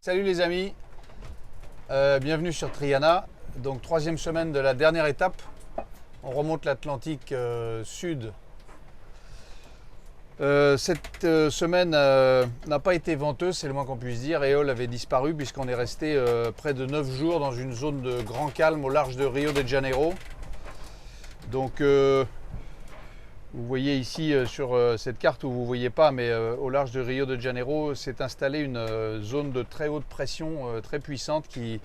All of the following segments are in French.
Salut les amis, bienvenue sur Triana. Donc troisième semaine de la dernière étape. On remonte l'Atlantique sud. Cette semaine n'a pas été venteuse, c'est le moins qu'on puisse dire. Éole avait disparu puisqu'on est resté près de 9 jours dans une zone de grand calme au large de Rio de Janeiro. Donc vous voyez ici sur cette carte où vous ne voyez pas, mais au large de Rio de Janeiro s'est installée une zone de très haute pression très puissante qui,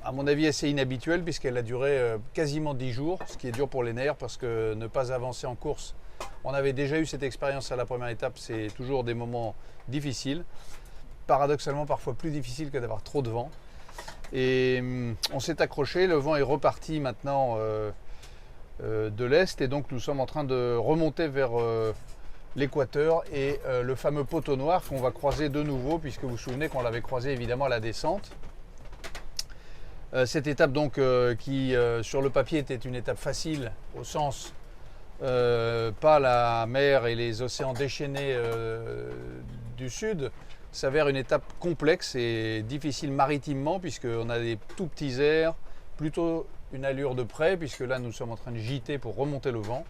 à mon avis, assez inhabituelle puisqu'elle a duré quasiment 10 jours, ce qui est dur pour les nerfs parce que ne pas avancer en course, on avait déjà eu cette expérience à la première étape, c'est toujours des moments difficiles, paradoxalement parfois plus difficiles que d'avoir trop de vent. Et on s'est accroché, le vent est reparti maintenant de l'Est et donc nous sommes en train de remonter vers l'équateur et le fameux poteau noir qu'on va croiser de nouveau puisque vous vous souvenez qu'on l'avait croisé évidemment à la descente. Cette étape donc qui sur le papier était une étape facile au sens pas la mer et les océans déchaînés du sud, s'avère une étape complexe et difficile maritimement puisqu'on a des tout petits airs, plutôt une allure de près puisque là nous sommes en train de gîter pour remonter le vent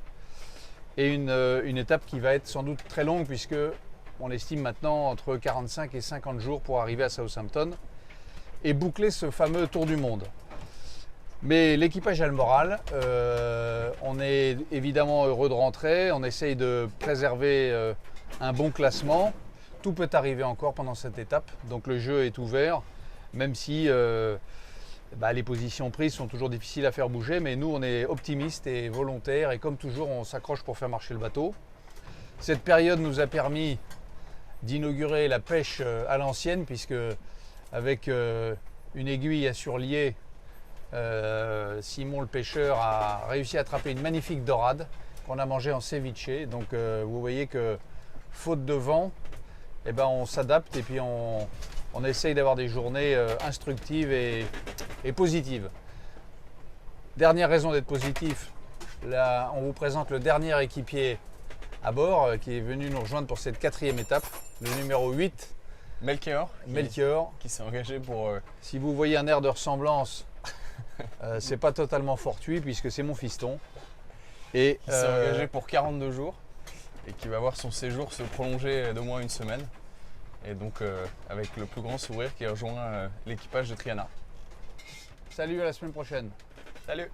et une étape qui va être sans doute très longue puisque on estime maintenant entre 45 et 50 jours pour arriver à Southampton et boucler ce fameux tour du monde. Mais l'équipage a le moral, on est évidemment heureux de rentrer, on essaye de préserver un bon classement. Tout peut arriver encore pendant cette étape, donc le jeu est ouvert, même si les positions prises sont toujours difficiles à faire bouger, mais nous on est optimistes et volontaires et comme toujours on s'accroche pour faire marcher le bateau. Cette période nous a permis d'inaugurer la pêche à l'ancienne puisque avec une aiguille à surlier, Simon le pêcheur a réussi à attraper une magnifique dorade qu'on a mangée en ceviche. Donc vous voyez que faute de vent, on s'adapte et puis on essaye d'avoir des journées instructives et positives. Dernière raison d'être positif, là on vous présente le dernier équipier à bord qui est venu nous rejoindre pour cette quatrième étape, le numéro 8. Melchior, qui s'est engagé pour... Si vous voyez un air de ressemblance, c'est pas totalement fortuit puisque c'est mon fiston. Et qui s'est engagé pour 42 jours et qui va voir son séjour se prolonger d'au moins une semaine. Et donc avec le plus grand sourire qui rejoint l'équipage de Triana. Salut, à la semaine prochaine. Salut.